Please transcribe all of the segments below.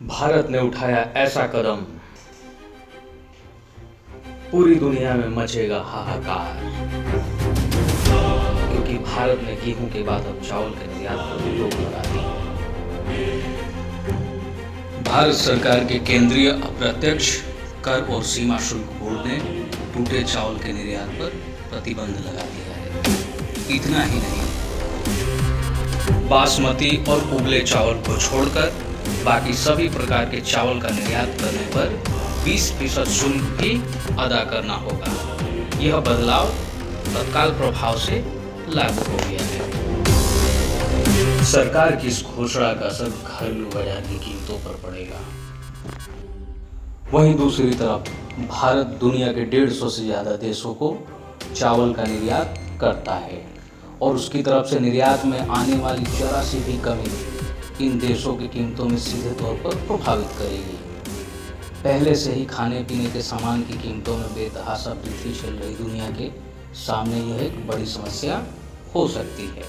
भारत ने उठाया ऐसा कदम, पूरी दुनिया में मचेगा हाहाकार, क्योंकि भारत ने गेहूं के बाद अब चावल के निर्यात पर रोक लगा दी। भारत सरकार के केंद्रीय अप्रत्यक्ष कर और सीमा शुल्क बोर्ड ने टूटे चावल के निर्यात पर प्रतिबंध लगा दिया है। इतना ही नहीं, बासमती और उबले चावल को छोड़कर बाकी सभी प्रकार के चावल का निर्यात करने पर 20% शुल्क भी अदा करना होगा। यह बदलाव तत्काल प्रभाव से लागू हो गया है। सरकार की इस घोषणा का असर घरेलू बाजार की कीमतों पर पड़ेगा। वहीं दूसरी तरफ भारत दुनिया के 150 से ज्यादा देशों को चावल का निर्यात करता है और उसकी तरफ से निर्यात में आने वाली जरा सी भी कमी इन देशों की कीमतों में सीधे तौर पर प्रभावित करेगी। पहले से ही खाने पीने के सामान की कीमतों में बेतहाशा वृद्धि चल रही दुनिया के सामने यह एक बड़ी समस्या हो सकती है।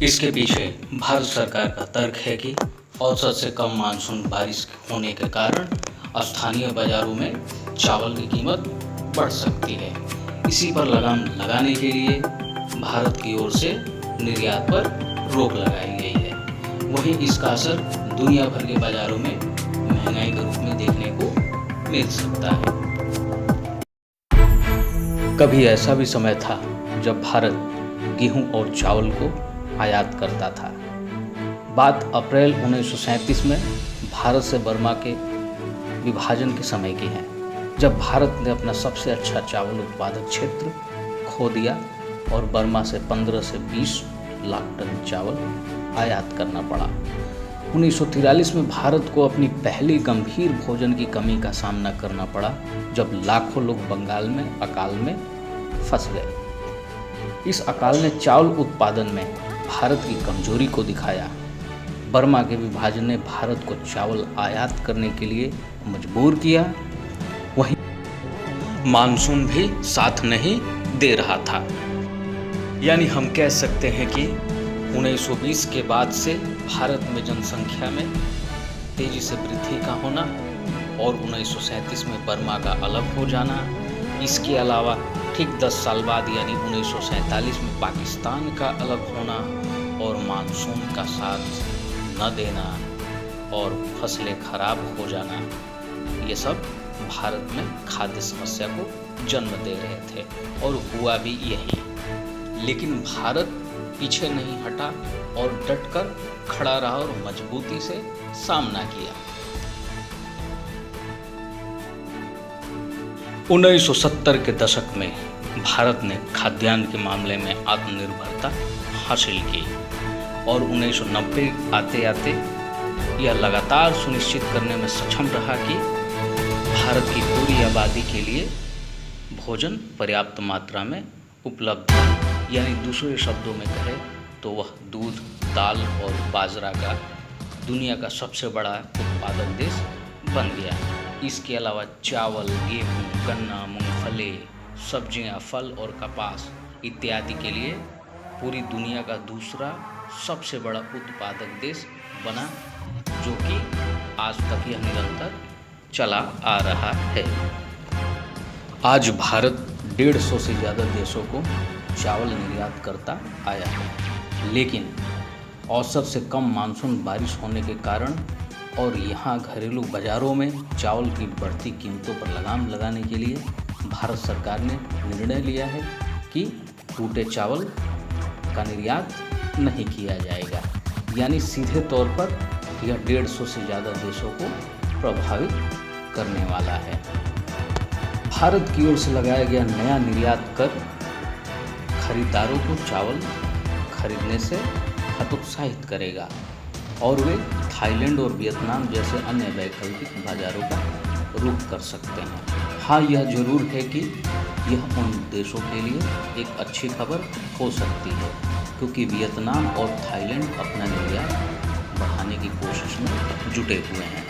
इसके पीछे भारत सरकार का तर्क है कि औसत से कम मानसून बारिश होने के कारण स्थानीय बाजारों में चावल की कीमत बढ़ सकती है। इसी पर लगाम लगाने के लिए भारत की ओर से निर्यात पर रोक लगाई गई है। वहीं इसका असर दुनिया भर के बाजारों में महंगाई के रूप में देखने को मिल सकता है। कभी ऐसा भी समय था जब भारत गेहूं और चावल को आयात करता था। बात अप्रैल 1937 में भारत से बर्मा के विभाजन के समय की है, जब भारत ने अपना सबसे अच्छा चावल उत्पादक क्षेत्र खो दिया और बर्मा से 15 से 20 लाख टन चावल आयात करना पड़ा। 1943 में भारत को अपनी पहली गंभीर भोजन की कमी का सामना करना पड़ा, जब लाखों लोग बंगाल में अकाल में फंस गए। इस अकाल ने चावल उत्पादन में भारत की कमजोरी को दिखाया। बर्मा के विभाजन ने भारत को चावल आयात करने के लिए मजबूर किया। वहीं मानसून भी साथ नहीं दे रहा था। यानी हम कह सकते हैं कि 1920 के बाद से भारत में जनसंख्या में तेजी से वृद्धि का होना और 1937 में बर्मा का अलग हो जाना, इसके अलावा ठीक 10 साल बाद यानी 1947 में पाकिस्तान का अलग होना और मानसून का साथ न देना और फसलें खराब हो जाना, ये सब भारत में खाद्य समस्या को जन्म दे रहे थे और हुआ भी यही। लेकिन भारत पीछे नहीं हटा और डटकर खड़ा रहा और मजबूती से सामना किया। 1970 के दशक में भारत ने खाद्यान्न के मामले में आत्मनिर्भरता हासिल की और 1990 आते आते यह लगातार सुनिश्चित करने में सक्षम रहा कि भारत की पूरी आबादी के लिए भोजन पर्याप्त मात्रा में उपलब्ध है। यानी दूसरे शब्दों में कहे तो वह दूध, दाल और बाजरा का दुनिया का सबसे बड़ा उत्पादक देश बन गया। इसके अलावा चावल, गेहूं, गन्ना, मूंगफली, सब्जियां, फल और कपास इत्यादि के लिए पूरी दुनिया का दूसरा सबसे बड़ा उत्पादक देश बना, जो कि आज तक यह निरंतर चला आ रहा है। आज भारत 150 से ज़्यादा देशों को चावल निर्यात करता आया है, लेकिन औसत से कम मानसून बारिश होने के कारण और यहाँ घरेलू बाज़ारों में चावल की बढ़ती कीमतों पर लगाम लगाने के लिए भारत सरकार ने निर्णय लिया है कि टूटे चावल का निर्यात नहीं किया जाएगा। यानी सीधे तौर पर यह 150 से ज़्यादा देशों को प्रभावित करने वाला है। भारत की ओर से लगाया गया नया निर्यात कर खरीदारों को चावल खरीदने से हतोत्साहित करेगा और वे थाईलैंड और वियतनाम जैसे अन्य वैकल्पिक बाजारों का रुख कर सकते हैं। हाँ, यह जरूर है कि यह उन देशों के लिए एक अच्छी खबर हो सकती है, क्योंकि वियतनाम और थाईलैंड अपना निर्यात बढ़ाने की कोशिश में जुटे हुए हैं।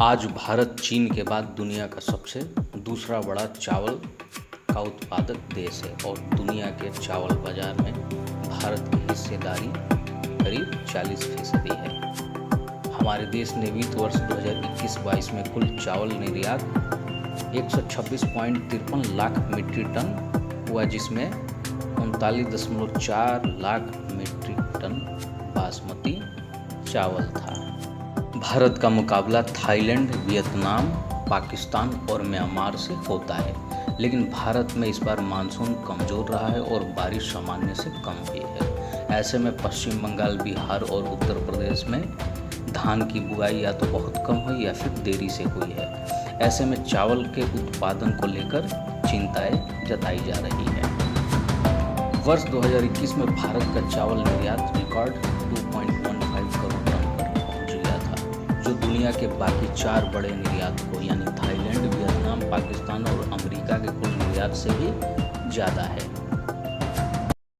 आज भारत चीन के बाद दुनिया का सबसे दूसरा बड़ा चावल का उत्पादक देश है और दुनिया के चावल बाजार में भारत की हिस्सेदारी करीब 40% है। हमारे देश ने वित्त वर्ष 2021-22 में कुल चावल निर्यात 126.53 लाख मीट्रिक टन हुआ, जिसमें 39.4 लाख मीट्रिक टन बासमती चावल था। भारत का मुकाबला थाईलैंड, वियतनाम, पाकिस्तान और म्यांमार से होता है, लेकिन भारत में इस बार मानसून कमज़ोर रहा है और बारिश सामान्य से कम हुई है। ऐसे में पश्चिम बंगाल, बिहार और उत्तर प्रदेश में धान की बुआई या तो बहुत कम हुई या फिर देरी से हुई है। ऐसे में चावल के उत्पादन को लेकर चिंताएं जताई जा रही है। वर्ष 2021 में भारत का चावल निर्यात रिकॉर्ड 2.15 करोड़ टन पर पहुंच गया था, जो दुनिया के बाकी 4 बड़े निर्यातकों यानी थाईलैंड, वियतनाम, पाकिस्तान और अमेरिका के कुल निर्यात से भी ज़्यादा है।